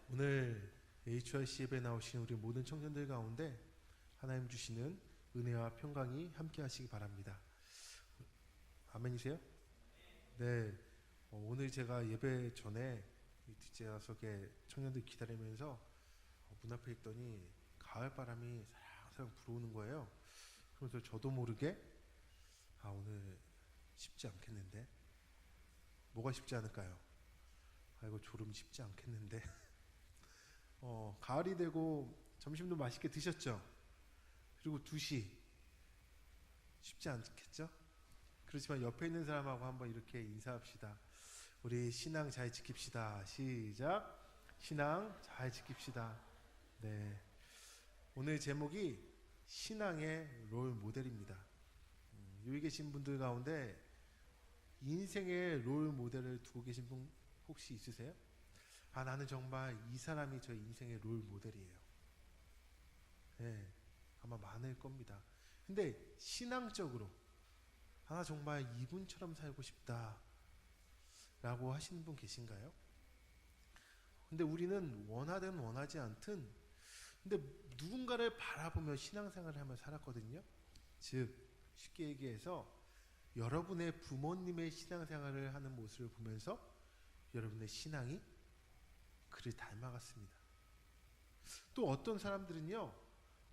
오늘 HRC 예배 나오신 우리 모든 청년들 가운데 하나님 주시는 은혜와 평강이 함께 하시기 바랍니다. 아멘이세요? 네. 오늘 제가 예배 전에 뒷좌석에 청년들 기다리면서 문 앞에 있더니 가을 바람이 살랑살랑 불어오는 거예요. 그래서 저도 모르게 오늘 쉽지 않겠는데, 뭐가 쉽지 않을까요? 아이고, 졸음 쉽지 않겠는데. 가을이 되고 점심도 맛있게 드셨죠? 그리고 2시 쉽지 않겠죠? 그렇지만 옆에 있는 사람하고 한번 이렇게 인사합시다. 우리 신앙 잘 지킵시다. 시작. 신앙 잘 지킵시다. 네. 오늘 제목이 신앙의 롤 모델입니다. 여기 계신 분들 가운데 인생의 롤 모델을 두고 계신 분 혹시 있으세요? 나는 정말 이 사람이 저 인생의 롤 모델이에요. 네, 아마 많을 겁니다. 근데 신앙적으로 나 정말 이분처럼 살고 싶다 라고 하시는 분 계신가요? 근데 우리는 원하든 원하지 않든 근데 누군가를 바라보며 신앙생활을 하며 살았거든요. 즉 쉽게 얘기해서 여러분의 부모님의 신앙생활을 하는 모습을 보면서 여러분의 신앙이 그를 닮아갔습니다. 또 어떤 사람들은요,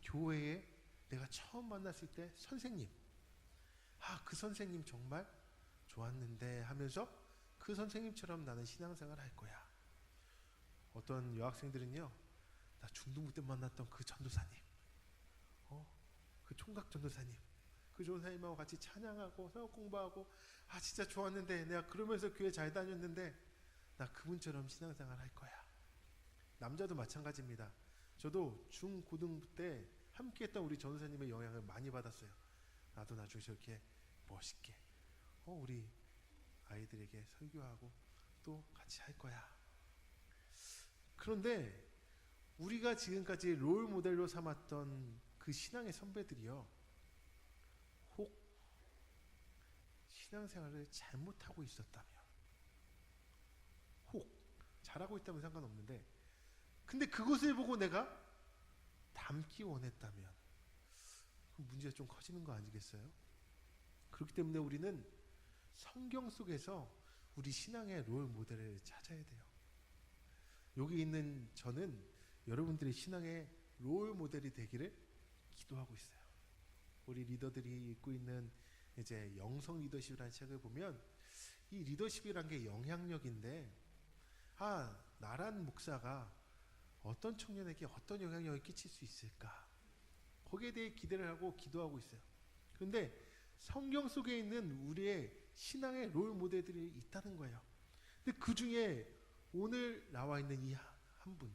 교회에 내가 처음 만났을 때 선생님, 그 선생님 정말 좋았는데 하면서 그 선생님처럼 나는 신앙생활 할 거야. 어떤 여학생들은요, 나 중등부 때 만났던 그 전도사님, 그 총각 전도사님, 그 전도사님하고 같이 찬양하고 성역 공부하고 진짜 좋았는데 내가 그러면서 교회 잘 다녔는데 나 그분처럼 신앙생활 할 거야. 남자도 마찬가지입니다. 저도 중고등부 때 함께했던 우리 전도사님의 영향을 많이 받았어요. 나도 나중에 저렇게 멋있게 우리 아이들에게 설교하고 또 같이 할 거야. 그런데 우리가 지금까지 롤 모델로 삼았던 그 신앙의 선배들이요, 혹 신앙생활을 잘못하고 있었다면, 혹 잘하고 있다면 상관없는데 근데 그것을 보고 내가 닮기 원했다면 문제가 좀 커지는 거 아니겠어요? 그렇기 때문에 우리는 성경 속에서 우리 신앙의 롤 모델을 찾아야 돼요. 여기 있는 저는 여러분들의 신앙의 롤 모델이 되기를 기도하고 있어요. 우리 리더들이 읽고 있는 이제 영성 리더십이라는 책을 보면 이 리더십이란 게 영향력인데 나란 목사가 어떤 청년에게 어떤 영향력을 끼칠 수 있을까? 거기에 대해 기대를 하고 기도하고 있어요. 그런데 성경 속에 있는 우리의 신앙의 롤 모델들이 있다는 거예요. 근데 그 중에 오늘 나와 있는 이 한 분,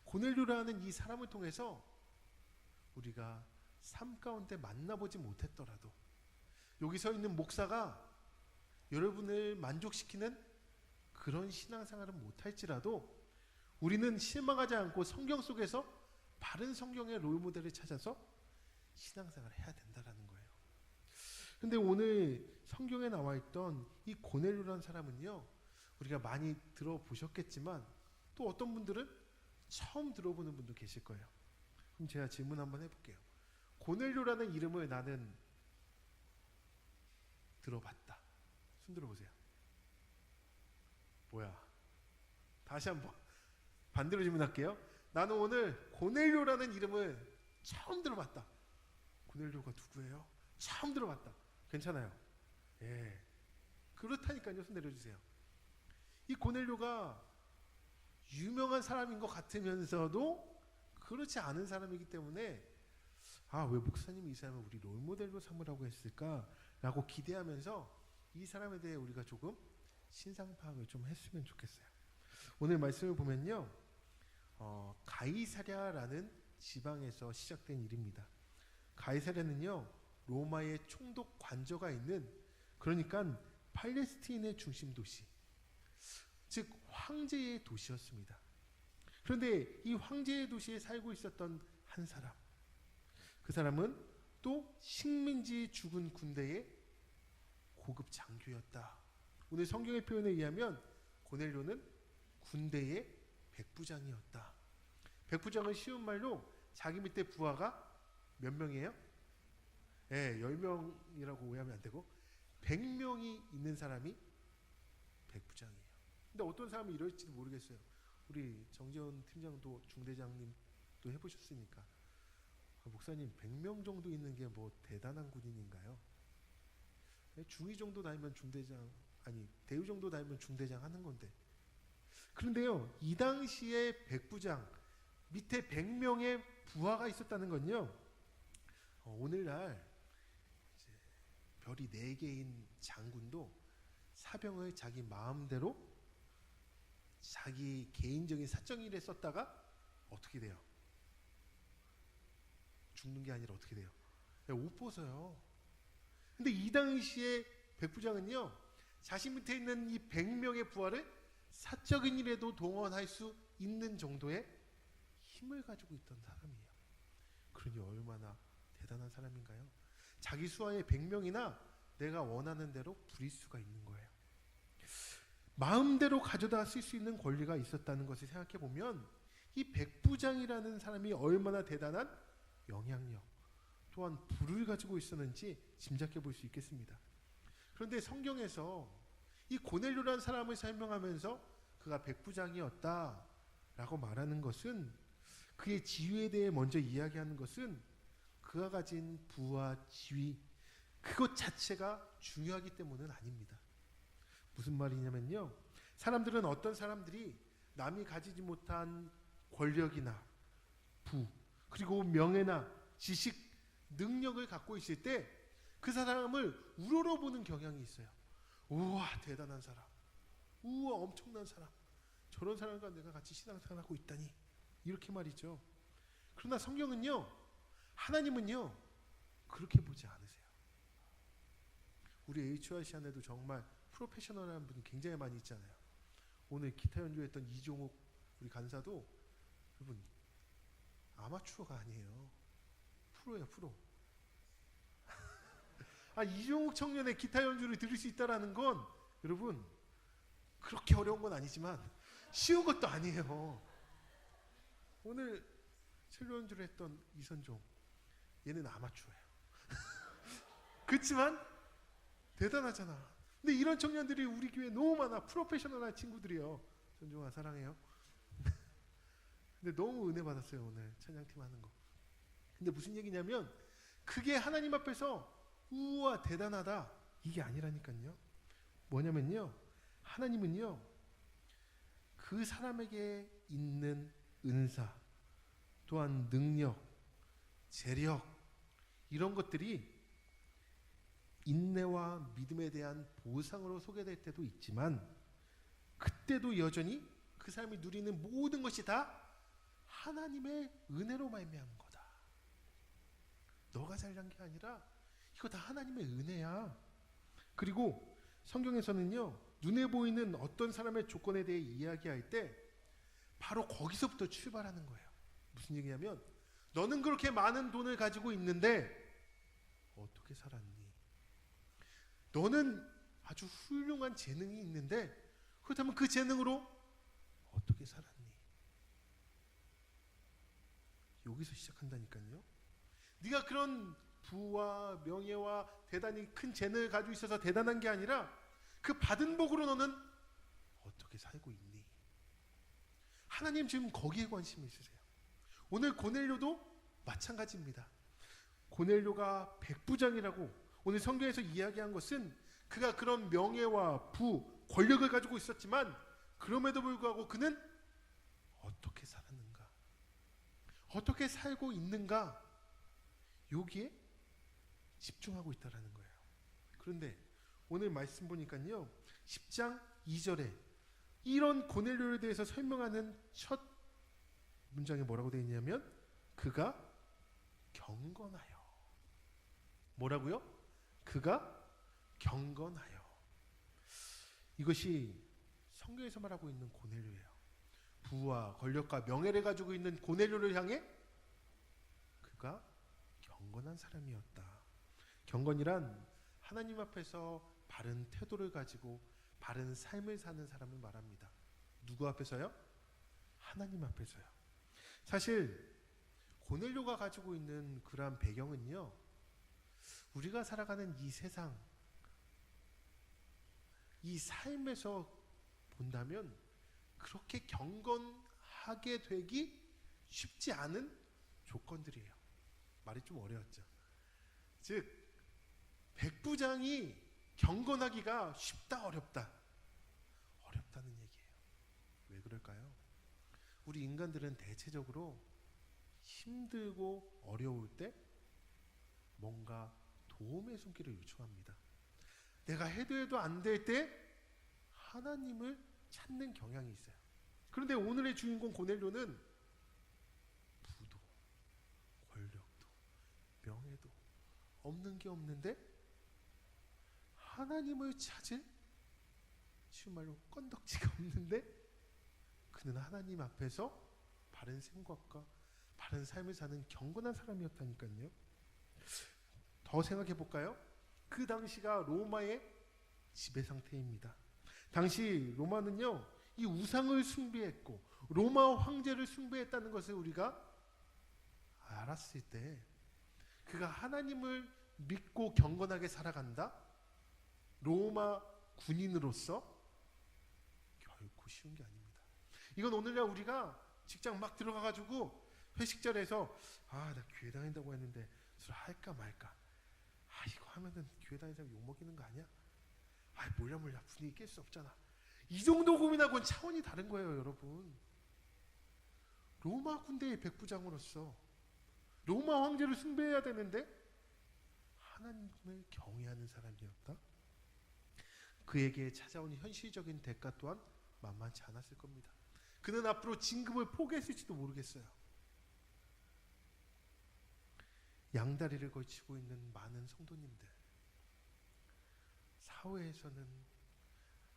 고넬료라는 이 사람을 통해서 우리가 삶 가운데 만나보지 못했더라도 여기 서 있는 목사가 여러분을 만족시키는 그런 신앙생활은 못할지라도 우리는 실망하지 않고 성경 속에서 바른 성경의 롤모델을 찾아서 신앙생활을 해야 된다는 거예요. 근데 오늘 성경에 나와 있던 이 고넬료라는 사람은요, 우리가 많이 들어보셨겠지만 또 어떤 분들은 처음 들어보는 분도 계실 거예요. 그럼 제가 질문 한번 해볼게요. 고넬료라는 이름을 나는 들어봤다. 손 들어보세요. 뭐야? 다시 한번 반대로 질문할게요. 나는 오늘 고넬료라는 이름을 처음 들어봤다. 고넬료가 누구예요? 처음 들어봤다. 괜찮아요. 예, 그렇다니까요. 손 내려주세요. 이 고넬료가 유명한 사람인 것 같으면서도 그렇지 않은 사람이기 때문에 왜 목사님이 이 사람을 우리 롤모델로 삼으라고 했을까? 라고 기대하면서 이 사람에 대해 우리가 조금 신상 파악을 좀 했으면 좋겠어요. 오늘 말씀을 보면요, 가이사랴라는 지방에서 시작된 일입니다. 가이사랴는요, 로마의 총독 관저가 있는, 그러니까 팔레스틴의 중심 도시, 즉 황제의 도시였습니다. 그런데 이 황제의 도시에 살고 있었던 한 사람, 그 사람은 또 식민지 죽은 군대의 고급 장교였다. 오늘 성경의 표현에 의하면 고넬료는 군대의 백부장이었다. 백부장은 쉬운 말로 자기 밑에 부하가 몇 명이에요? 10명이라고 오해하면 안 되고 100명이 있는 사람이 백부장이에요. 근데 어떤 사람이 이럴지도 모르겠어요. 우리 정재원 팀장도 중대장님도 해보셨으니까 목사님 100명 정도 있는 게 뭐 대단한 군인인가요? 중위 정도 다니면 중대장 대위 정도 다니면 중대장 하는 건데. 그런데요, 이 당시에 백부장 밑에 100명의 부하가 있었다는 건요, 오늘날 이제 별이 4개인 장군도 사병을 자기 마음대로 자기 개인적인 사적 일에 썼다가 어떻게 돼요? 죽는 게 아니라 어떻게 돼요? 옷 벗어요. 근데 이 당시에 백부장은요, 자신 밑에 있는 이 100명의 부하를 사적인 일에도 동원할 수 있는 정도의 힘을 가지고 있던 사람이에요. 그러니 얼마나 대단한 사람인가요? 자기 수하에 100명이나 내가 원하는 대로 부릴 수가 있는 거예요. 마음대로 가져다 쓸 수 있는 권리가 있었다는 것을 생각해 보면 이 백부장이라는 사람이 얼마나 대단한 영향력 또한 부를 가지고 있었는지 짐작해 볼 수 있겠습니다. 그런데 성경에서 이 고넬료라는 사람을 설명하면서 그가 백부장이었다라고 말하는 것은, 그의 지위에 대해 먼저 이야기하는 것은 그가 가진 부와 지위 그것 자체가 중요하기 때문은 아닙니다. 무슨 말이냐면요, 사람들은 어떤 사람들이 남이 가지지 못한 권력이나 부 그리고 명예나 지식, 능력을 갖고 있을 때 그 사람을 우러러보는 경향이 있어요. 우와 대단한 사람, 우와 엄청난 사람, 저런 사람과 내가 같이 신앙생활하고 있다니, 이렇게 말이죠. 그러나 성경은요, 하나님은요 그렇게 보지 않으세요. 우리 HRC 안에도 정말 프로페셔널한 분이 굉장히 많이 있잖아요. 오늘 기타 연주했던 이종욱 우리 간사도 여러분 아마추어가 아니에요. 프로예요, 프로. 이종욱 청년의 기타 연주를 들을 수 있다는 건 여러분 그렇게 어려운 건 아니지만 쉬운 것도 아니에요. 오늘 첼로 연주를 했던 이선종, 얘는 아마추어예요. 그렇지만 대단하잖아. 근데 이런 청년들이 우리 교회에 너무 많아. 프로페셔널한 친구들이요. 선종아 사랑해요. 근데 너무 은혜 받았어요, 오늘 찬양팀 하는 거. 근데 무슨 얘기냐면 그게 하나님 앞에서 우와 대단하다 이게 아니라니까요. 뭐냐면요, 하나님은요 그 사람에게 있는 은사 또한 능력, 재력, 이런 것들이 인내와 믿음에 대한 보상으로 소개될 때도 있지만, 그때도 여전히 그 사람이 누리는 모든 것이 다 하나님의 은혜로 말미암은 거다. 너가 잘난 게 아니라 이거 다 하나님의 은혜야. 그리고 성경에서는요, 눈에 보이는 어떤 사람의 조건에 대해 이야기할 때 바로 거기서부터 출발하는 거예요. 무슨 얘기냐면, 너는 그렇게 많은 돈을 가지고 있는데 어떻게 살았니? 너는 아주 훌륭한 재능이 있는데 그렇다면 그 재능으로 어떻게 살았니? 여기서 시작한다니까요. 네가 그런 부와 명예와 대단히 큰 재능을 가지고 있어서 대단한 게 아니라 그 받은 복으로 너는 어떻게 살고 있니? 하나님 지금 거기에 관심이 있으세요. 오늘 고넬료도 마찬가지입니다. 고넬료가 백부장이라고 오늘 성경에서 이야기한 것은 그가 그런 명예와 부, 권력을 가지고 있었지만 그럼에도 불구하고 그는 어떻게 살았는가, 어떻게 살고 있는가, 여기에 집중하고 있다는 거예요. 그런데 오늘 말씀 보니까요, 10장 2절에 이런 고넬료에 대해서 설명하는 첫 문장에 뭐라고 되어 있냐면, 그가 경건하여. 뭐라고요? 그가 경건하여. 이것이 성경에서 말하고 있는 고넬료예요. 부와 권력과 명예를 가지고 있는 고넬료를 향해 그가 경건한 사람이었다. 경건이란 하나님 앞에서 바른 태도를 가지고 바른 삶을 사는 사람을 말합니다. 누구 앞에서요? 하나님 앞에서요. 사실 고넬료가 가지고 있는 그러한 배경은요, 우리가 살아가는 이 세상, 이 삶에서 본다면 그렇게 경건하게 되기 쉽지 않은 조건들이에요. 말이 좀 어려웠죠. 즉 백부장이 경건하기가 쉽다 어렵다? 어렵다는 얘기예요. 왜 그럴까요? 우리 인간들은 대체적으로 힘들고 어려울 때 뭔가 도움의 손길을 요청합니다. 내가 해도 안 될 때 하나님을 찾는 경향이 있어요. 그런데 오늘의 주인공 고넬료는 부도, 권력도, 명예도 없는 게 없는데 하나님을 찾을 쉬운 말로 건덕지가 없는데 그는 하나님 앞에서 바른 생각과 바른 삶을 사는 경건한 사람이었다니까요. 더 생각해 볼까요? 그 당시가 로마의 지배 상태입니다. 당시 로마는요, 이 우상을 숭배했고 로마 황제를 숭배했다는 것을 우리가 알았을 때 그가 하나님을 믿고 경건하게 살아간다? 로마 군인으로서 결코 쉬운 게 아닙니다. 이건 오늘날 우리가 직장 막 들어가가지고 회식 자리에서 나 교회 다닌다고 했는데 술 할까 말까, 이거 하면은 교회 다니는 사람 욕먹이는 거 아니야? 몰라 분위기 깰 수 없잖아. 이 정도 고민하고는 차원이 다른 거예요, 여러분. 로마 군대의 백부장으로서 로마 황제를 숭배해야 되는데 하나님을 경외하는 사람이었다. 그에게 찾아온 현실적인 대가 또한 만만치 않았을 겁니다. 그는 앞으로 진급을 포기했을지도 모르겠어요. 양다리를 걸치고 있는 많은 성도님들, 사회에서는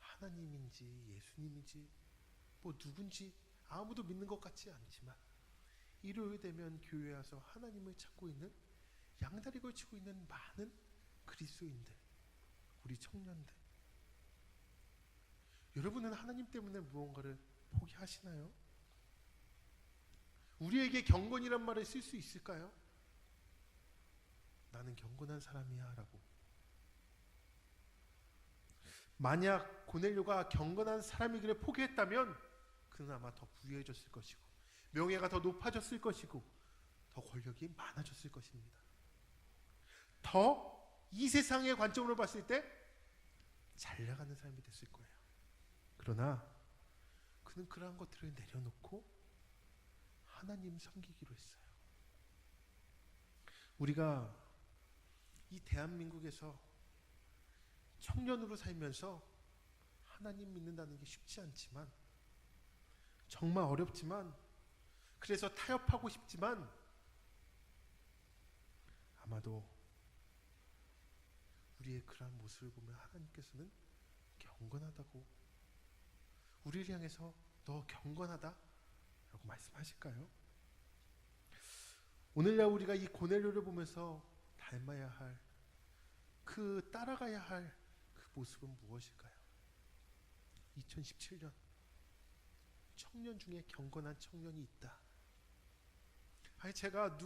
하나님인지 예수님인지 누군지 아무도 믿는 것 같지 않지만 일요일 되면 교회에 와서 하나님을 찾고 있는, 양다리 걸치고 있는 많은 그리스도인들, 우리 청년들, 여러분은 하나님 때문에 무언가를 포기하시나요? 우리에게 경건이란 말을 쓸 수 있을까요? 나는 경건한 사람이야 라고. 만약 고넬료가 경건한 사람이기를 포기했다면 그는 아마 더 부유해졌을 것이고 명예가 더 높아졌을 것이고 더 권력이 많아졌을 것입니다. 더 이 세상의 관점으로 봤을 때 잘 나가는 사람이 됐을 거예요. 그러나 그는 그러한 것들을 내려놓고 하나님 섬기기로 했어요. 우리가 이 대한민국에서 청년으로 살면서 하나님 믿는다는 게 쉽지 않지만, 정말 어렵지만, 그래서 타협하고 싶지만 아마도 우리의 그러한 모습을 보면 하나님께서는 경건하다고, 우리를 향해서 너 경건하다 라고 말씀하실까요? 오늘날 우리가 이 고넬료를 보면서 닮아야 할, 따라가야 할 그 모습은 무엇일까요? 2017년 청년 중에 경건한 청년이 있다. 제가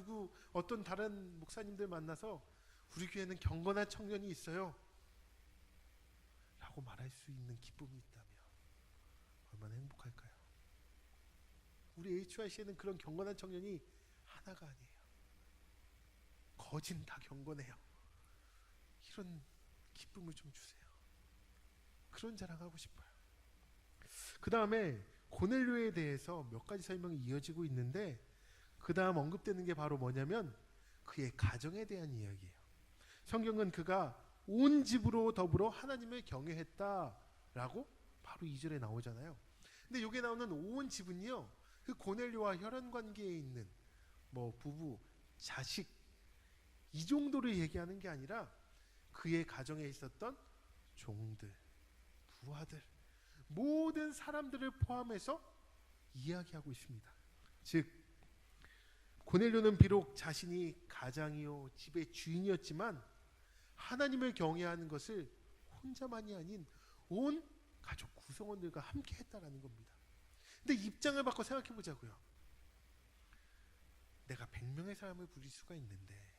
어떤 다른 목사님들 만나서 우리 교회는 경건한 청년이 있어요 라고 말할 수 있는 기쁨이 있다면 얼마나 행복할까요? 우리 HYC에는 그런 경건한 청년이 하나가 아니에요. 거진 다 경건해요. 이런 기쁨을 좀 주세요. 그런 자랑하고 싶어요. 그 다음에 고넬료에 대해서 몇 가지 설명이 이어지고 있는데, 그 다음 언급되는 게 바로 뭐냐면 그의 가정에 대한 이야기예요. 성경은 그가 온 집으로 더불어 하나님을 경외했다라고 바로 2절에 나오잖아요. 근데 여기에 나오는 온 집은요, 그 고넬료와 혈연 관계에 있는 부부, 자식, 이 정도를 얘기하는 게 아니라 그의 가정에 있었던 종들, 부하들, 모든 사람들을 포함해서 이야기하고 있습니다. 즉 고넬료는 비록 자신이 가장이요 집의 주인이었지만 하나님을 경외하는 것을 혼자만이 아닌 온 가족 구성원들과 함께 했다라는 겁니다. 근데 입장을 바꿔 생각해 보자고요. 내가 100명의 사람을 부릴 수가 있는데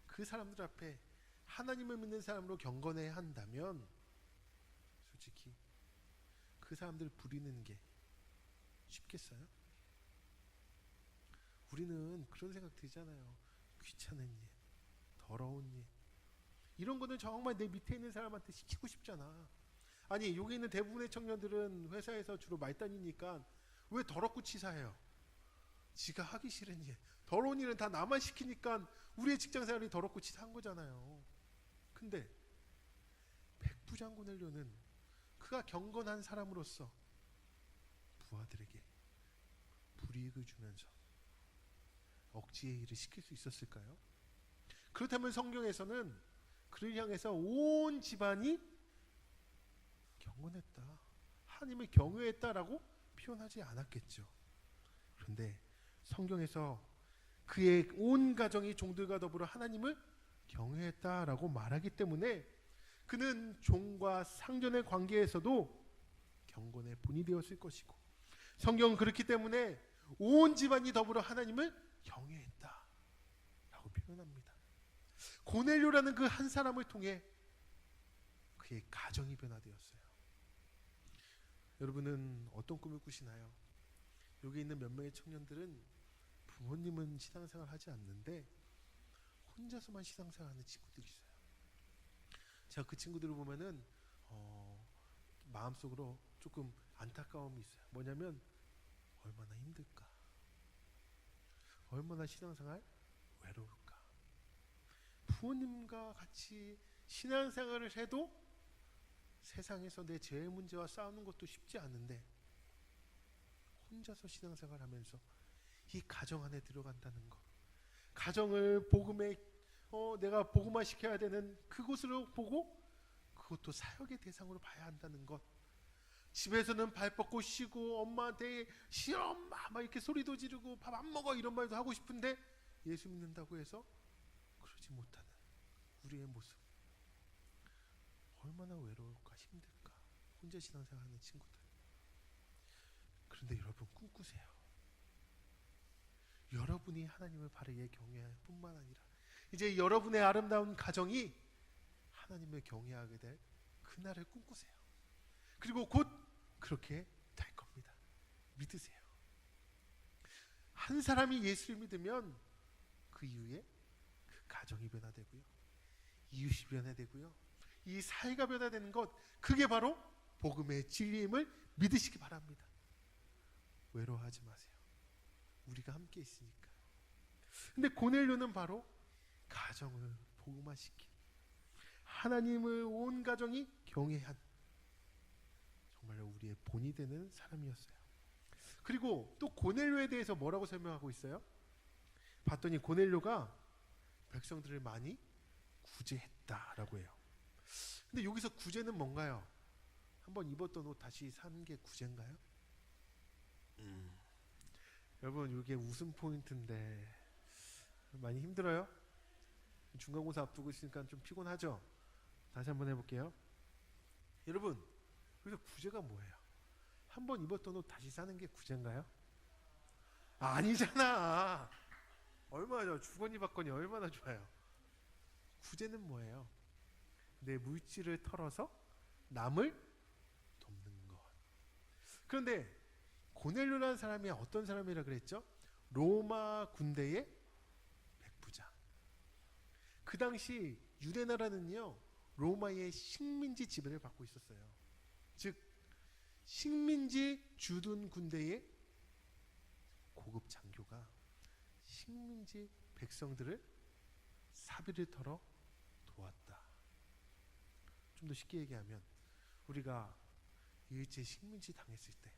그 사람들 앞에 하나님을 믿는 사람으로 경건해야 한다면 솔직히 그 사람들을 부리는 게 쉽겠어요? 우리는 그런 생각 들잖아요. 귀찮은 일, 더러운 일, 이런 거는 정말 내 밑에 있는 사람한테 시키고 싶잖아. 아니 여기 있는 대부분의 청년들은 회사에서 주로 말단이니까 왜 더럽고 치사해요? 지가 하기 싫은 일, 더러운 일은 다 나만 시키니까 우리의 직장생활이 더럽고 치사한 거잖아요. 근데 백부장 고넬료는 그가 경건한 사람으로서 부하들에게 불이익을 주면서 억지의 일을 시킬 수 있었을까요? 그렇다면 성경에서는 그를 향해서 온 집안이 경건했다, 하나님을 경외했다라고 표현하지 않았겠죠. 그런데 성경에서 그의 온 가정이 종들과 더불어 하나님을 경외했다라고 말하기 때문에 그는 종과 상전의 관계에서도 경건의 본이 되었을 것이고, 성경은 그렇기 때문에 온 집안이 더불어 하나님을 경외했다라고 표현합니다. 고넬료라는 그 한 사람을 통해 그의 가정이 변화되었어요. 여러분은 어떤 꿈을 꾸시나요? 여기 있는 몇 명의 청년들은 부모님은 신앙생활 하지 않는데 혼자서만 신앙생활하는 친구들이 있어요. 제가 그 친구들을 보면은 마음속으로 조금 안타까움이 있어요. 뭐냐면 얼마나 힘들까, 얼마나 신앙생활 외로울까. 부모님과 같이 신앙생활을 해도 세상에서 내 죄의 문제와 싸우는 것도 쉽지 않은데 혼자서 신앙생활하면서 이 가정 안에 들어간다는 것, 가정을 복음에 내가 복음화 시켜야 되는 그곳으로 보고 그것도 사역의 대상으로 봐야 한다는 것, 집에서는 발 뻗고 쉬고 엄마한테 싫어 엄마 막 이렇게 소리도 지르고 밥 안 먹어 이런 말도 하고 싶은데 예수 믿는다고 해서 그러지 못하는 우리의 모습, 얼마나 외로울까, 힘들까, 혼자 신앙생활하는 친구들. 그런데 여러분 꿈꾸세요. 여러분이 하나님을 바르게 경외할 뿐만 아니라 이제 여러분의 아름다운 가정이 하나님을 경외하게 될 그날을 꿈꾸세요. 그리고 곧 그렇게 될 겁니다. 믿으세요. 한 사람이 예수를 믿으면 그 이후에 그 가정이 변화되고요, 이웃이 변화되고요, 이 사회가 변화되는 것, 그게 바로 복음의 진리임을 믿으시기 바랍니다. 외로워하지 마세요. 우리가 함께 있으니까. 근데 고넬료는 바로 가정을 복음화시킨, 하나님을 온 가정이 경외한 정말로 우리의 본이 되는 사람이었어요. 그리고 또 고넬료에 대해서 뭐라고 설명하고 있어요? 봤더니 고넬료가 백성들을 많이 구제했다라고 해요. 근데 여기서 구제는 뭔가요? 한번 입었던 옷 다시 사는 게 구제인가요? 여러분 이게 웃음 포인트인데 많이 힘들어요? 중간고사 앞두고 있으니까 좀 피곤하죠? 다시 한번 해볼게요. 여러분 그래서 구제가 뭐예요? 한번 입었던 옷 다시 사는 게 구제인가요? 아니잖아. 얼마나 좋아. 주거니 받거니 얼마나 좋아요. 구제는 뭐예요? 내 물질을 털어서 남을 돕는 것. 그런데 고넬료라는 사람이 어떤 사람이라 그랬죠? 로마 군대의 백부장. 그 당시 유대 나라는요 로마의 식민지 지배를 받고 있었어요. 즉 식민지 주둔 군대의 고급 장교가 식민지 백성들을 사비를 털어 도왔다. 좀 더 쉽게 얘기하면 우리가 일제 식민지 당했을 때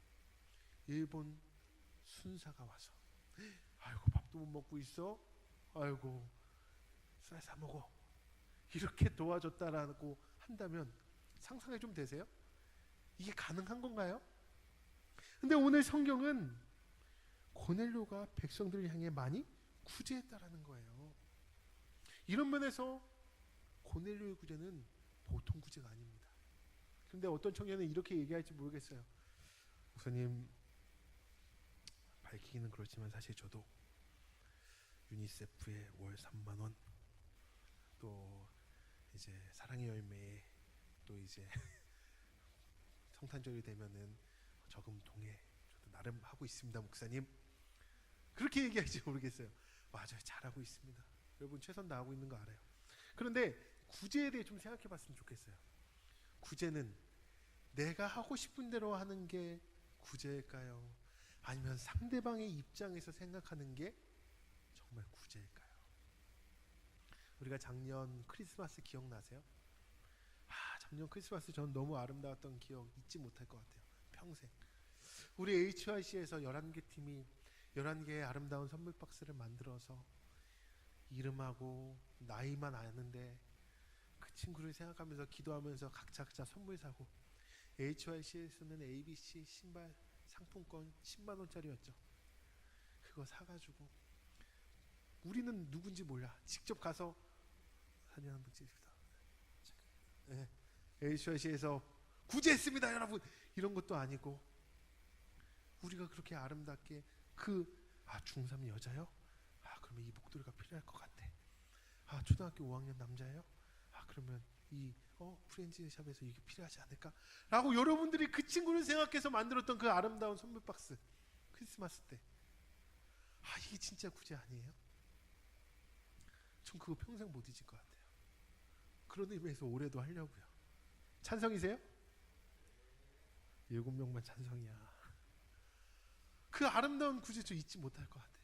일본 순사가 와서 아이고 밥도 못 먹고 있어, 아이고 쌀 사 먹어, 이렇게 도와줬다라고 한다면 상상이 좀 되세요? 이게 가능한 건가요? 근데 오늘 성경은 고넬료가 백성들을 향해 많이 구제했다라는 거예요. 이런 면에서 고넬료의 구제는 보통 구제가 아닙니다. 그런데 어떤 청년은 이렇게 얘기할지 모르겠어요. 목사님, 밝히기는 그렇지만 사실 저도 유니세프에 월 3만 원, 또 이제 사랑의 열매에 또 이제 성탄절이 되면은 저금통에 저도 나름 하고 있습니다, 목사님. 그렇게 얘기할지 모르겠어요. 맞아요, 잘하고 있습니다. 여러분 최선 다하고 있는 거 알아요. 그런데 구제에 대해 좀 생각해 봤으면 좋겠어요. 구제는 내가 하고 싶은 대로 하는 게 구제일까요? 아니면 상대방의 입장에서 생각하는 게 정말 구제일까요? 우리가 작년 크리스마스 기억나세요? 작년 크리스마스 전 너무 아름다웠던 기억 잊지 못할 것 같아요. 평생. 우리 HYC에서 11개 팀이 11개의 아름다운 선물 박스를 만들어서 이름하고 나이만 아는데 그 친구를 생각하면서 기도하면서 각자 선물 사고, HYC에서는 ABC 신발 상품권 10만 원짜리였죠. 그거 사가지고 우리는 누군지 몰라. 직접 가서 사진 한번 찍읍시다. 네. HYC에서 구제했습니다 여러분 이런 것도 아니고, 우리가 그렇게 아름답게 중3 여자요? 그러면 이 목도리가 필요할 것 같아. 초등학교 5학년 남자예요? 그러면 이 프렌즈샵에서 이게 필요하지 않을까? 라고 여러분들이 그 친구를 생각해서 만들었던 그 아름다운 선물 박스, 크리스마스 때. 이게 진짜 구제 아니에요? 전 그거 평생 못 잊을 것 같아요. 그런 의미에서 올해도 하려고요. 찬성이세요? 7명만 찬성이야. 그 아름다운 구제 좀 잊지 못할 것 같아요.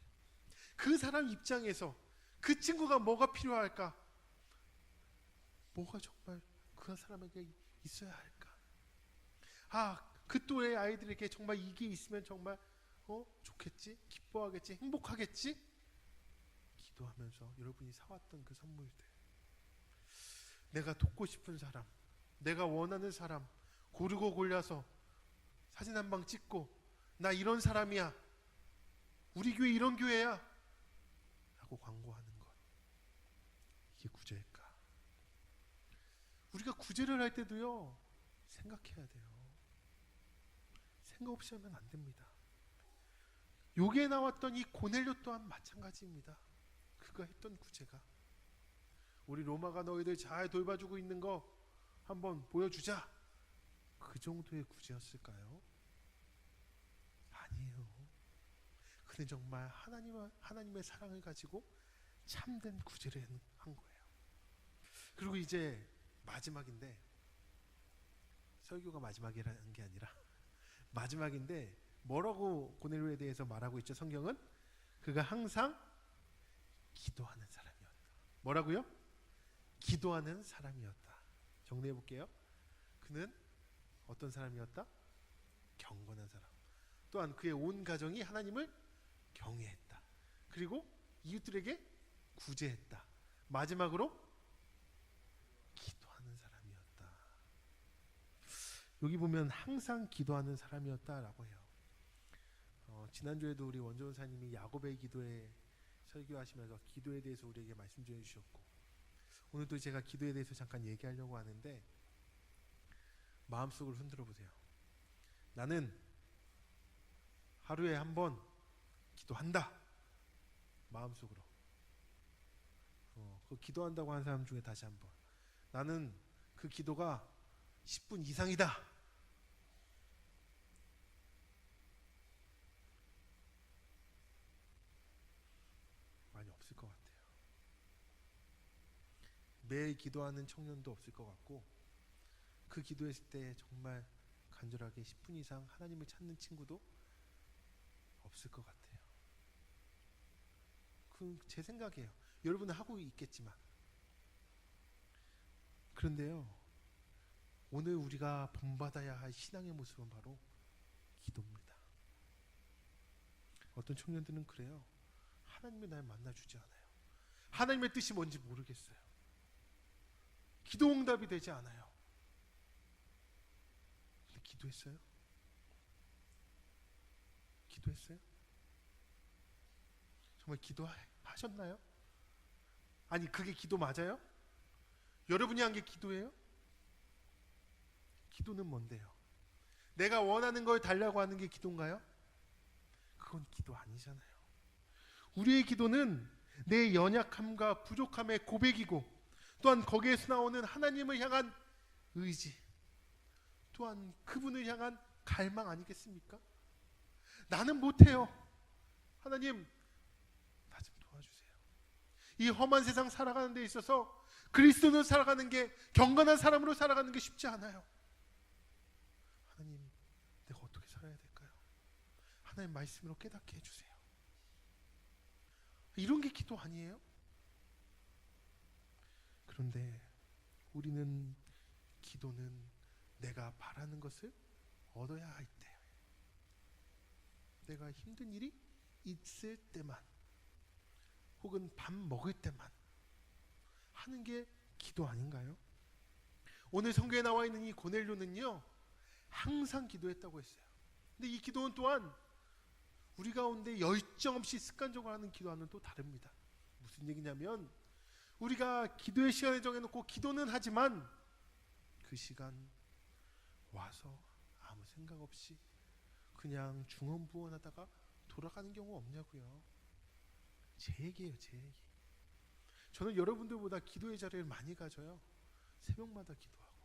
그 사람 입장에서 그 친구가 뭐가 필요할까? 뭐가 정말 그 사람에게 있어야 할까? 그 또래 아이들에게 정말 이게 있으면 정말 좋겠지? 기뻐하겠지? 행복하겠지? 기도하면서 여러분이 사왔던 그 선물들, 내가 돕고 싶은 사람, 내가 원하는 사람 고르고 골라서 사진 한 방 찍고 나 이런 사람이야, 우리 교회 이런 교회야 라고 광고하는 것, 이게 구제일까? 우리가 구제를 할 때도요 생각해야 돼요. 생각 없이 하면 안 됩니다. 여기에 나왔던 이 고넬료 또한 마찬가지입니다. 그가 했던 구제가, 우리 로마가 너희들 잘 돌봐주고 있는 거 한번 보여주자, 그 정도의 구제였을까요? 아니에요. 그는 정말 하나님의 사랑을 가지고 참된 구제를 한 거예요. 그리고 이제 마지막인데, 설교가 마지막이라는 게 아니라 마지막인데, 뭐라고 고넬료에 대해서 말하고 있죠? 성경은 그가 항상 기도하는 사람이었다. 뭐라고요? 기도하는 사람이었다. 정리해 볼게요. 그는 어떤 사람이었다? 경건한 사람. 또한 그의 온 가정이 하나님을 경외했다. 그리고 이웃들에게 구제했다. 마지막으로 기도하는 사람이었다. 여기 보면 항상 기도하는 사람이었다라고 해요. 지난주에도 우리 원조사님이 야곱의 기도에 설교하시면서 기도에 대해서 우리에게 말씀 좀 해주셨고, 오늘도 제가 기도에 대해서 잠깐 얘기하려고 하는데, 마음속으로 흔들어 보세요. 나는 하루에 한 번 기도한다. 마음속으로. 그 기도한다고 하는 사람 중에 다시 한번, 나는 그 기도가 10분 이상이다. 많이 없을 것 같아요. 매일 기도하는 청년도 없을 것 같고, 그 기도했을 때 정말 간절하게 10분 이상 하나님을 찾는 친구도 없을 것 같아요. 그 제 생각이에요. 여러분은 하고 있겠지만. 그런데요, 오늘 우리가 본받아야 할 신앙의 모습은 바로 기도입니다. 어떤 청년들은 그래요. 하나님이 날 만나주지 않아요. 하나님의 뜻이 뭔지 모르겠어요. 기도 응답이 되지 않아요. 근데 기도했어요? 기도했어요? 정말 기도하셨나요? 아니, 그게 기도 맞아요? 여러분이 한 게 기도예요? 기도는 뭔데요? 내가 원하는 걸 달라고 하는 게 기도인가요? 그건 기도 아니잖아요. 우리의 기도는 내 연약함과 부족함의 고백이고, 또한 거기에서 나오는 하나님을 향한 의지, 또한 그분을 향한 갈망 아니겠습니까? 나는 못해요. 하나님, 나 좀 도와주세요. 이 험한 세상 살아가는 데 있어서 그리스도로 살아가는 게, 경건한 사람으로 살아가는 게 쉽지 않아요. 하나님, 내가 어떻게 살아야 될까요? 하나님 말씀으로 깨닫게 해주세요. 이런 게 기도 아니에요? 그런데 우리는 기도는 내가 바라는 것을 얻어야 할 때, 내가 힘든 일이 있을 때만, 혹은 밥 먹을 때만 하는 게 기도 아닌가요? 오늘 성경에 나와 있는 이 고넬료는요, 항상 기도했다고 했어요. 근데 이 기도는 또한 우리 가운데 열정 없이 습관적으로 하는 기도와는 또 다릅니다. 무슨 얘기냐면, 우리가 기도의 시간을 정해놓고 기도는 하지만 그 시간 와서 아무 생각 없이 그냥 중언부언하다가 돌아가는 경우 없냐고요. 제 얘기예요, 제 얘기. 저는 여러분들보다 기도의 자리를 많이 가져요. 새벽마다 기도하고.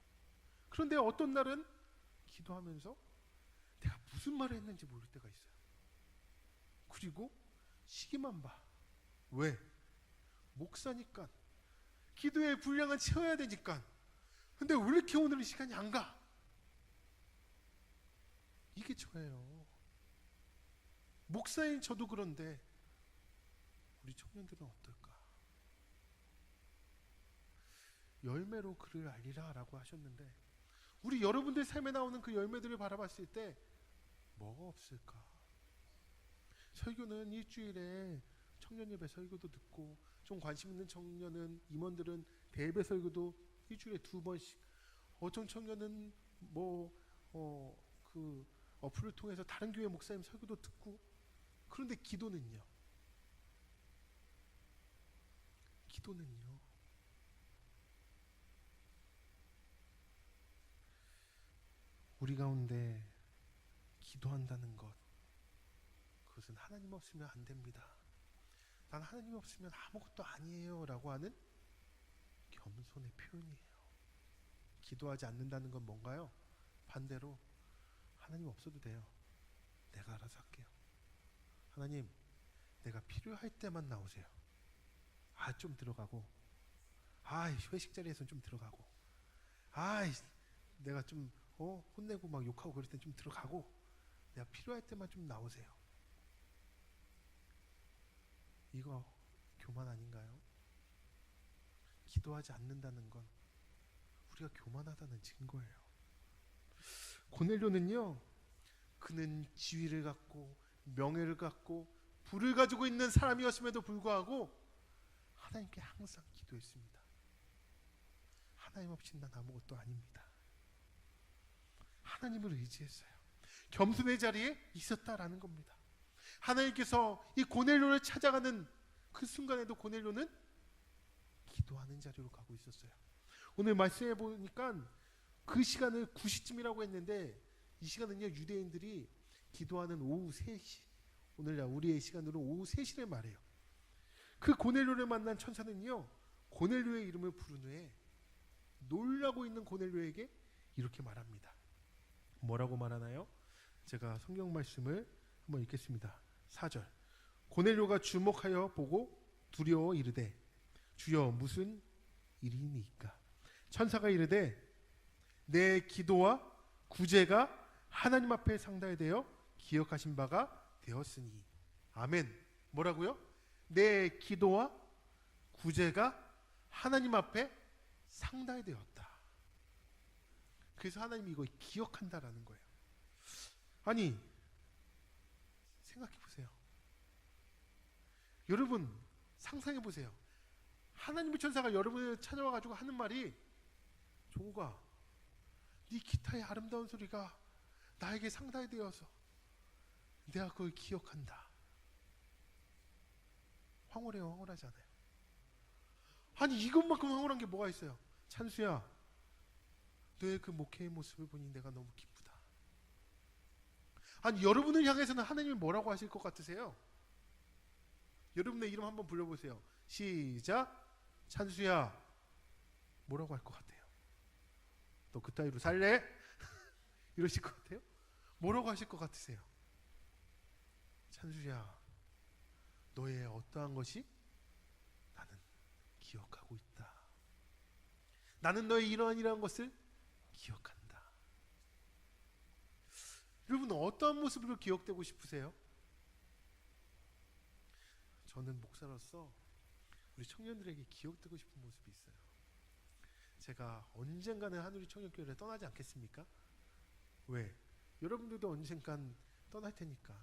그런데 어떤 날은 기도하면서 내가 무슨 말을 했는지 모를 때가 있어요. 그리고 시기만 봐. 왜? 목사니까. 기도의 분량은 채워야 되니까. 근데 왜 이렇게 오늘은 시간이 안 가? 이게 저예요. 목사인 저도 그런데 우리 청년들은 어떨까? 열매로 그를 알리라 라고 하셨는데, 우리 여러분들 삶에 나오는 그 열매들을 바라봤을 때 뭐가 없을까? 설교는 일주일에 청년 예배 설교도 듣고, 좀 관심 있는 청년은, 임원들은 대예배 설교도 일주일에 2번씩, 어떤 청년은 그 어플을 통해서 다른 교회 목사님 설교도 듣고. 그런데 기도는요? 기도는요? 우리 가운데 기도한다는 것, 그것은 하나님 없으면 안 됩니다. 난 하나님 없으면 아무것도 아니에요 라고 하는 겸손의 표현이에요. 기도하지 않는다는 건 뭔가요? 반대로, 하나님 없어도 돼요. 내가 알아서 할게요. 하나님, 내가 필요할 때만 나오세요. 좀 들어가고, 회식 자리에서는 좀 들어가고, 내가 좀 혼내고 막 욕하고 그럴 땐 좀 들어가고, 내가 필요할 때만 좀 나오세요. 이거 교만 아닌가요? 기도하지 않는다는 건 우리가 교만하다는 증거예요. 고넬료는요, 그는 지위를 갖고 명예를 갖고 부를 가지고 있는 사람이었음에도 불구하고 하나님께 항상 기도했습니다. 하나님 없이 난 아무것도 아닙니다. 하나님을 의지했어요. 겸손의 자리에 있었다라는 겁니다. 하나님께서 이 고넬료를 찾아가는 그 순간에도 고넬료는 기도하는 자리로 가고 있었어요. 오늘 말씀해 보니까 그 시간을 9시쯤이라고 했는데, 이 시간은요, 유대인들이 기도하는 오후 3시, 오늘날 우리의 시간으로 오후 3시를 말해요. 그 고넬료를 만난 천사는요, 고넬료의 이름을 부른 후에 놀라고 있는 고넬료에게 이렇게 말합니다. 뭐라고 말하나요? 제가 성경 말씀을 한번 읽겠습니다. 4절. 고넬료가 주목하여 보고 두려워 이르되, 주여 무슨 일이니까? 천사가 이르되, 내 기도와 구제가 하나님 앞에 상달되어 기억하신 바가 되었으니. 아멘. 뭐라고요? 내 기도와 구제가 하나님 앞에 상달되었다. 그래서 하나님이 이거 기억한다라는 거예요. 아니, 생각해 보세요. 여러분 상상해 보세요. 하나님의 천사가 여러분을 찾아와 가지고 하는 말이, 종우가, 네 기타의 아름다운 소리가 나에게 상달되어서 내가 그걸 기억한다. 황홀해요? 황홀하지 않아요? 아니, 이것만큼 황홀한 게 뭐가 있어요? 찬수야, 너의 그 목회의 모습을 보니 내가 너무 기쁘다. 아니, 여러분을 향해서는 하나님이 뭐라고 하실 것 같으세요? 여러분의 이름 한번 불러보세요. 시작. 찬수야. 뭐라고 할 것 같아요? 너 그따위로 살래? 이러실 것 같아요? 뭐라고 하실 것 같으세요? 찬수야, 너의 어떠한 것이 나는 기억하고 있다. 나는 너의 이러한 것을 기억한다. 여러분은 어떠한 모습으로 기억되고 싶으세요? 저는 목사로서 우리 청년들에게 기억되고 싶은 모습이 있어요. 제가 언젠가는 한우리 청년교회를 떠나지 않겠습니까? 왜? 여러분들도 언젠간 떠날 테니까.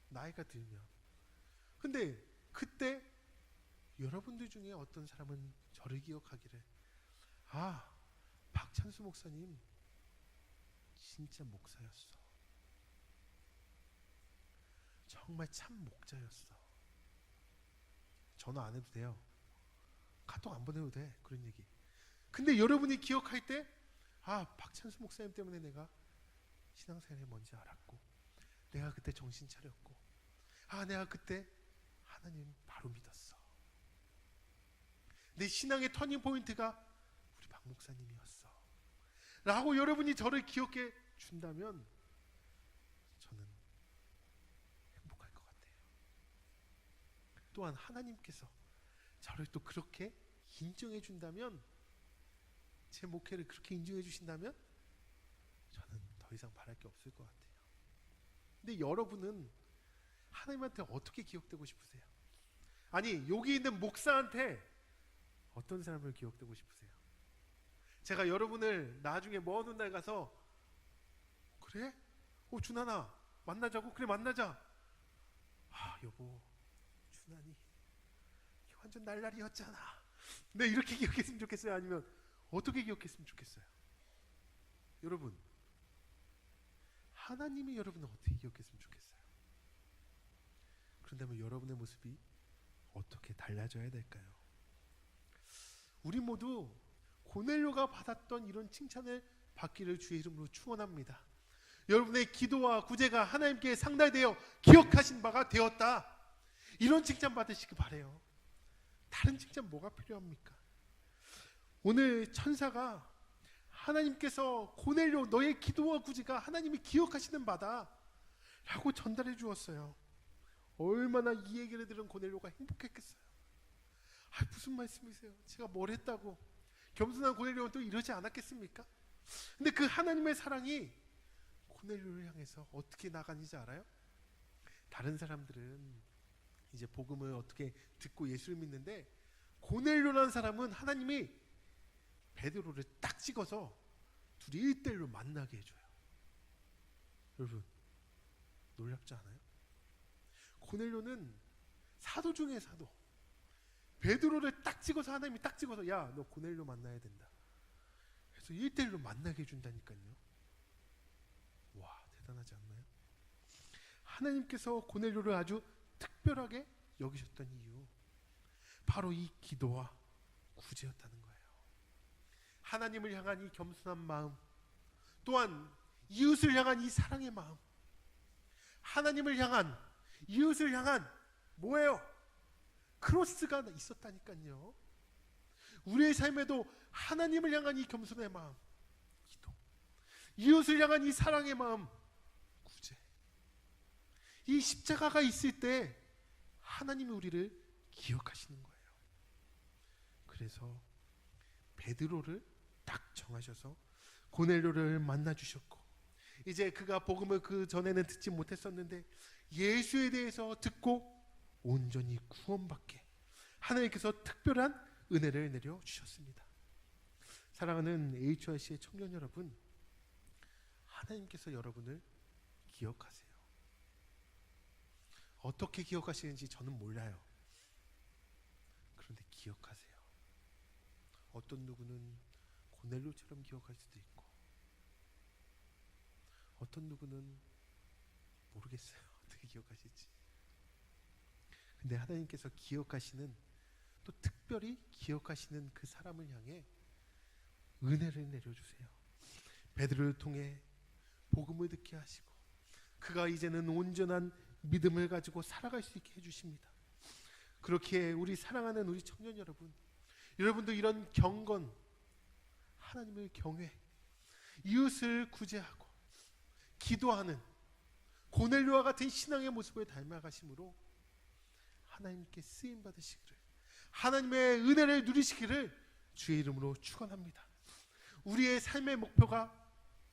나이가 들면. 근데 그때 여러분들 중에 어떤 사람은 저를 기억하기를, 아, 박찬수 목사님 진짜 목사였어. 정말 참 목자였어. 전화 안 해도 돼요. 카톡 안 보내도 돼. 그런 얘기. 근데 여러분이 기억할 때, 아, 박찬수 목사님 때문에 내가 신앙생활이 뭔지 알았고, 내가 그때 정신 차렸고, 아, 내가 그때 하나님 바로 믿었어. 내 신앙의 터닝 포인트가 우리 박 목사님이었어 라고 여러분이 저를 기억해 준다면 저는 행복할 것 같아요. 또한 하나님께서 저를 또 그렇게 인정해 준다면, 제 목회를 그렇게 인정해 주신다면 저는 더 이상 바랄 게 없을 것 같아요. 근데 여러분은 하나님한테 어떻게 기억되고 싶으세요? 아니, 여기 있는 목사한테 어떤 사람을 기억되고 싶으세요? 제가 여러분을 나중에 먼 훗날 가서, 그래? 준하나 만나자고? 그래, 만나자. 아, 여보, 준하니 완전 날라리였잖아. 네, 이렇게 기억했으면 좋겠어요? 아니면 어떻게 기억했으면 좋겠어요? 여러분, 하나님이 여러분을 어떻게 기억했으면 좋겠어요? 그런다면 여러분의 모습이 어떻게 달라져야 될까요? 우리 모두 고넬료가 받았던 이런 칭찬을 받기를 주의 이름으로 축원합니다. 여러분의 기도와 구제가 하나님께 상달되어 기억하신 바가 되었다. 이런 칭찬 받으시기 바래요. 다른 칭찬 뭐가 필요합니까? 오늘 천사가 하나님께서 고넬료 너의 기도와 구제가 하나님이 기억하시는 바다 라고 전달해 주었어요. 얼마나 이 얘기를 들은 고넬료가 행복했겠어요. 아, 무슨 말씀이세요? 제가 뭘 했다고? 겸손한 고넬료는 또 이러지 않았겠습니까? 근데 그 하나님의 사랑이 고넬료를 향해서 어떻게 나가는지 알아요? 다른 사람들은 이제 복음을 어떻게 듣고 예수를 믿는데, 고넬료라는 사람은 하나님이 베드로를 딱 찍어서 둘이 1대1로 만나게 해줘요. 여러분, 놀랍지 않아요? 고넬료는 사도 중에 사도. 베드로를 딱 찍어서, 하나님이 딱 찍어서, 야, 너 고넬료 만나야 된다. 그래서 1대1로 만나게 해준다니까요. 와, 대단하지 않나요? 하나님께서 고넬료를 아주 특별하게 여기셨던 이유, 바로 이 기도와 구제였다는 거예요. 하나님을 향한 이 겸손한 마음, 또한 이웃을 향한 이 사랑의 마음, 하나님을 향한, 이웃을 향한 뭐예요? 크로스가 있었다니까요. 우리의 삶에도 하나님을 향한 이 겸손의 마음, 기도, 이웃을 향한 이 사랑의 마음, 구제, 이 십자가가 있을 때 하나님이 우리를 기억하시는 거예요. 그래서 베드로를 딱 정하셔서 고넬료를 만나주셨고, 이제 그가 복음을 그 전에는 듣지 못했었는데 예수에 대해서 듣고 온전히 구원받게 하나님께서 특별한 은혜를 내려주셨습니다. 사랑하는 HRC의 청년 여러분, 하나님께서 여러분을 기억하세요. 어떻게 기억하시는지 저는 몰라요. 그런데 기억하세요. 어떤 누구는 고넬료처럼 기억할 수도 있고, 어떤 누구는 모르겠어요. 어떻게 기억하실지. 근데 하나님께서 기억하시는, 또 특별히 기억하시는 그 사람을 향해 은혜를 내려주세요. 베드로를 통해 복음을 듣게 하시고, 그가 이제는 온전한 믿음을 가지고 살아갈 수 있게 해주십니다. 그렇게 우리 사랑하는 우리 청년 여러분, 여러분도 이런 경건, 하나님을 경외, 이웃을 구제하고 기도하는 고넬료와 같은 신앙의 모습을 닮아가심으로 하나님께 쓰임 받으시기를, 하나님의 은혜를 누리시기를 주의 이름으로 축원합니다. 우리의 삶의 목표가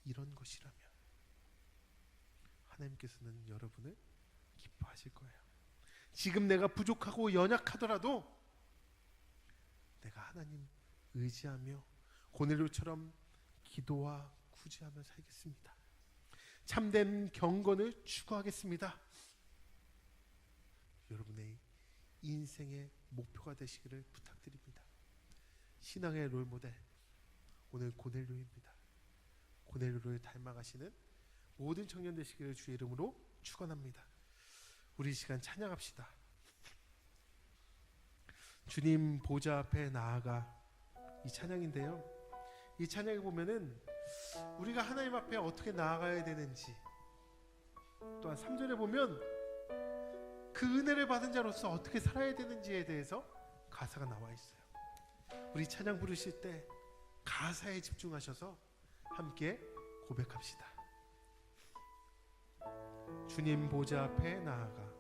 이런 것이라면 하나님께서는 여러분을 기뻐하실 거예요. 지금 내가 부족하고 연약하더라도 내가 하나님 의지하며 고넬료처럼 기도와 구제하며 살겠습니다. 참된 경건을 추구하겠습니다. 여러분의 인생의 목표가 되시기를 부탁드립니다. 신앙의 롤모델, 오늘 고넬료입니다. 고넬료를 닮아가시는 모든 청년 되시기를 주의 이름으로 축원합니다. 우리 시간 찬양합시다. 주님 보좌 앞에 나아가, 이 찬양인데요, 이 찬양에 보면은 우리가 하나님 앞에 어떻게 나아가야 되는지, 또한 3절에 보면 그 은혜를 받은 자로서 어떻게 살아야 되는지에 대해서 가사가 나와 있어요. 우리 찬양 부르실 때 가사에 집중하셔서 함께 고백합시다. 주님 보좌 앞에 나아가,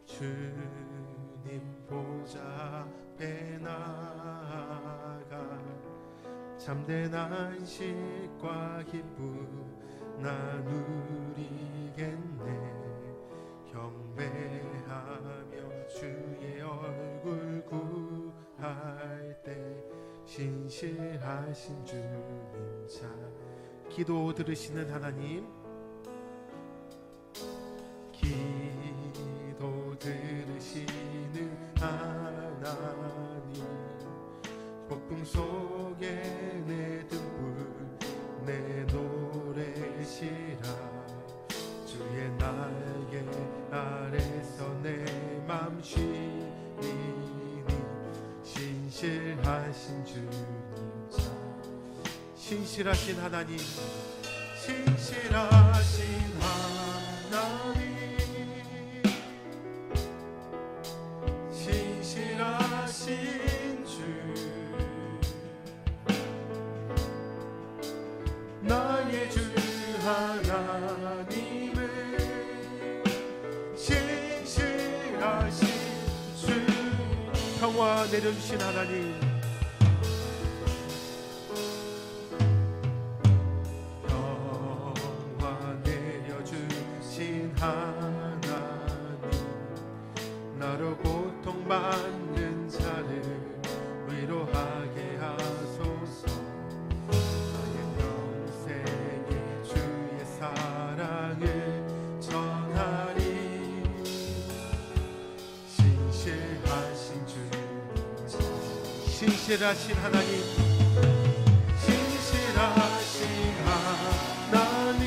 주님 보좌 앞에 나아가 참된 안식과 기쁨 나누리겠네. 경배하며 주의 얼굴 구할 때 신실하신 주님 자, 기도 들으시는 하나님, 기도 들으시는 하나님, 폭풍 속에 내 등불 내노래시라. 주의 날개 아래서 내 맘 쉬니 신실하신 주님 자, 신실하신 하나님, 신실하신 하나님, 신실하신 주, 나의 주 하나님을 신실하신 주, 평화 내려주신 하나님, 평화 내려주신 하나님, 나로 고통받는 자를 위로하게 하소서. 나의 영생에 주의 사랑을 전하리. 신실하신 주, 신실하신 하나님, 신실하신 하나님,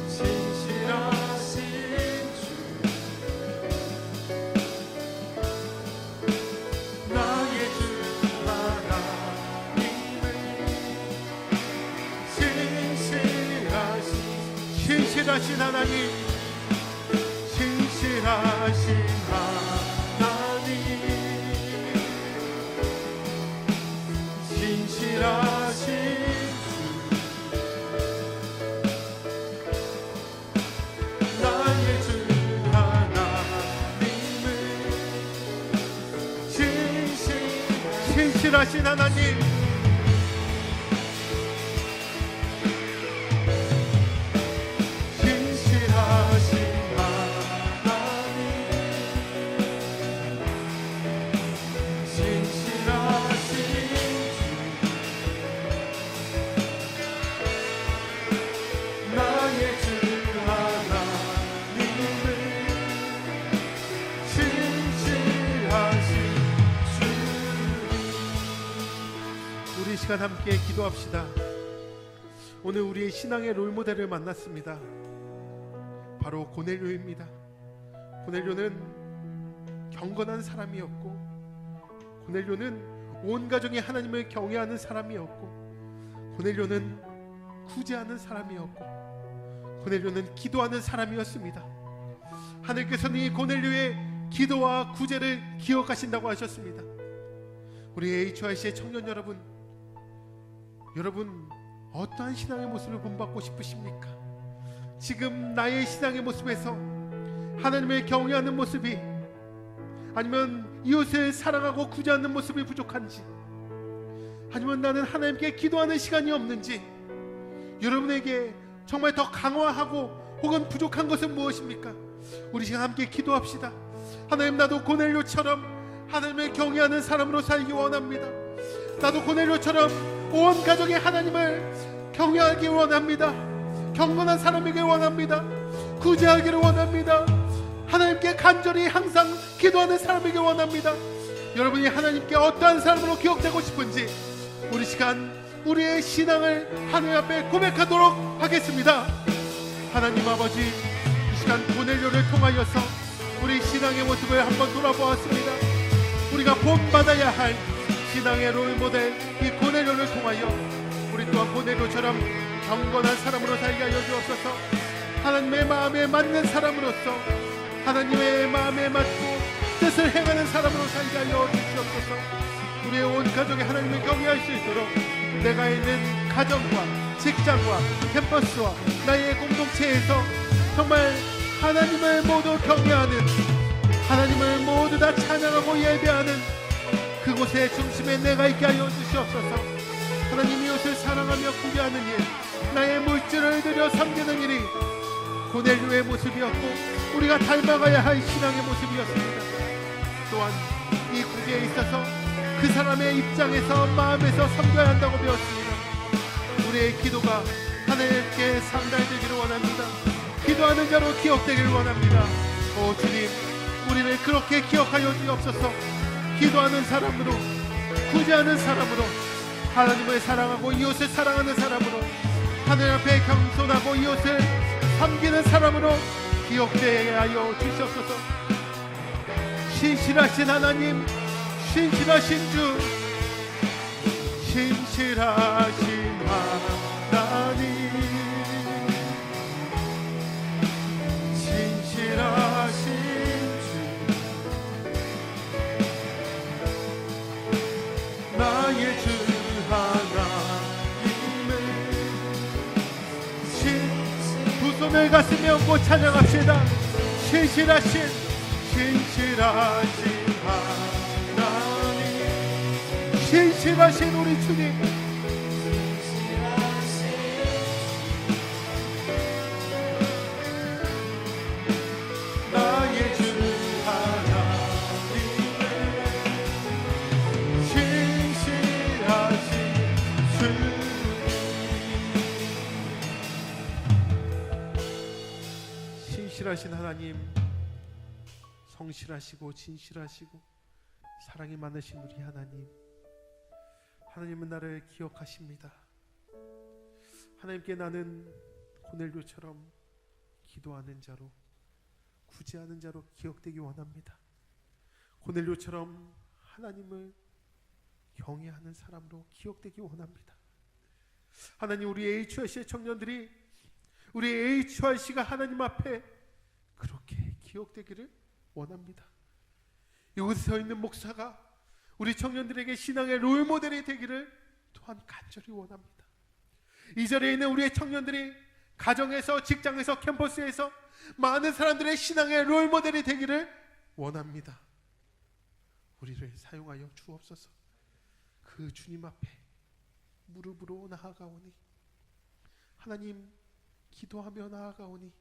신실하신 주, 나의 주 하나님을 신실하신 하나님, 신실하신 하나님, 신실하신 주, 나의 주 하나님을 신실하신 하나님, 시간 함께 기도합시다. 오늘 우리의 신앙의 롤모델을 만났습니다. 바로 고넬료입니다. 고넬료는 경건한 사람이었고, 고넬료는 온 가족이 하나님을 경외하는 사람이었고, 고넬료는 구제하는 사람이었고, 고넬료는 기도하는 사람이었습니다. 하나님께서는 이 고넬료의 기도와 구제를 기억하신다고 하셨습니다. 우리 HYC의 청년 여러분, 여러분 어떠한 신앙의 모습을 본받고 싶으십니까? 지금 나의 신앙의 모습에서 하나님을 경외하는 모습이, 아니면 이웃을 사랑하고 구제하는 모습이 부족한지, 아니면 나는 하나님께 기도하는 시간이 없는지, 여러분에게 정말 더 강화하고 혹은 부족한 것은 무엇입니까? 우리 시간 함께 기도합시다. 하나님, 나도 고넬료처럼 하나님을 경외하는 사람으로 살기 원합니다. 나도 고넬료처럼 온 가족이 하나님을 경외하기 원합니다. 경건한 사람이길 원합니다. 구제하기를 원합니다. 하나님께 간절히 항상 기도하는 사람이길 원합니다. 여러분이 하나님께 어떠한 사람으로 기억되고 싶은지 우리 시간 우리의 신앙을 하나님 앞에 고백하도록 하겠습니다. 하나님 아버지, 이 시간 고넬료를 통하여서 우리 신앙의 모습을 한번 돌아보았습니다. 우리가 본받아야 할 신앙의 롤모델 이 고넬료를 통하여 우리 또한 고넬료처럼 경건한 사람으로 살게 하여 주옵소서. 하나님의 마음에 맞는 사람으로서 하나님의 마음에 맞고 뜻을 행하는 사람으로 살게 하여 주시옵소서. 우리의 온 가족이 하나님을 경외할 수 있도록 내가 있는 가정과 직장과 캠퍼스와 나의 공동체에서 정말 하나님을 모두 경외하는, 하나님을 모두 다 찬양하고 예배하는 그곳의 중심에 내가 있게 하여 주시옵소서. 하나님, 이웃을 사랑하며 구제하는 일, 나의 물질을 들여 섬기는 일이 고넬료의 모습이었고 우리가 닮아가야 할 신앙의 모습이었습니다. 또한 이 구제에 있어서 그 사람의 입장에서 마음에서 섬겨야 한다고 배웠습니다. 우리의 기도가 하나님께 상달되기를 원합니다. 기도하는 자로 기억되기를 원합니다. 오 주님, 우리를 그렇게 기억하여 주옵소서. 기도하는 사람으로, 구제하는 사람으로, 하나님을 사랑하고 이웃을 사랑하는 사람으로, 하늘 앞에 겸손하고 이웃을 섬기는 사람으로 기억되게 하여 주시옵소서. 신실하신 하나님, 신실하신 주, 신실하신 하나님, 신실하신 주, 나의 주 하나님을 두 손을 가슴에 얹고 찬양합시다. 신실하신 하나님, 신실하신 우리 주님, 나의 주 하나님을 신실하신 주. 신실하신 하나님, 성실하시고 진실하시고 사랑이 많으신 우리 하나님, 하나님은 나를 기억하십니다. 하나님께 나는 고넬료처럼 기도하는 자로, 구제하는 자로 기억되기 원합니다. 고넬료처럼 하나님을 경외하는 사람으로 기억되기 원합니다. 하나님, 우리 HRC의 청년들이, 우리 HRC가 하나님 앞에 그렇게 기억되기를 원합니다. 이곳에 서 있는 목사가 우리 청년들에게 신앙의 롤모델이 되기를 또한 간절히 원합니다. 이 자리에 있는 우리의 청년들이 가정에서, 직장에서, 캠퍼스에서 많은 사람들의 신앙의 롤모델이 되기를 원합니다. 우리를 사용하여 주옵소서. 그 주님 앞에 무릎으로 나아가오니, 하나님 기도하며 나아가오니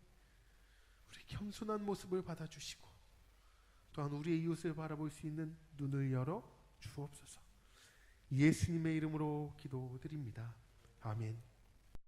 우리 겸손한 모습을 받아주시고 또한 우리의 이웃을 바라볼 수 있는 눈을 열어 주옵소서. 예수님의 이름으로 기도드립니다. 아멘.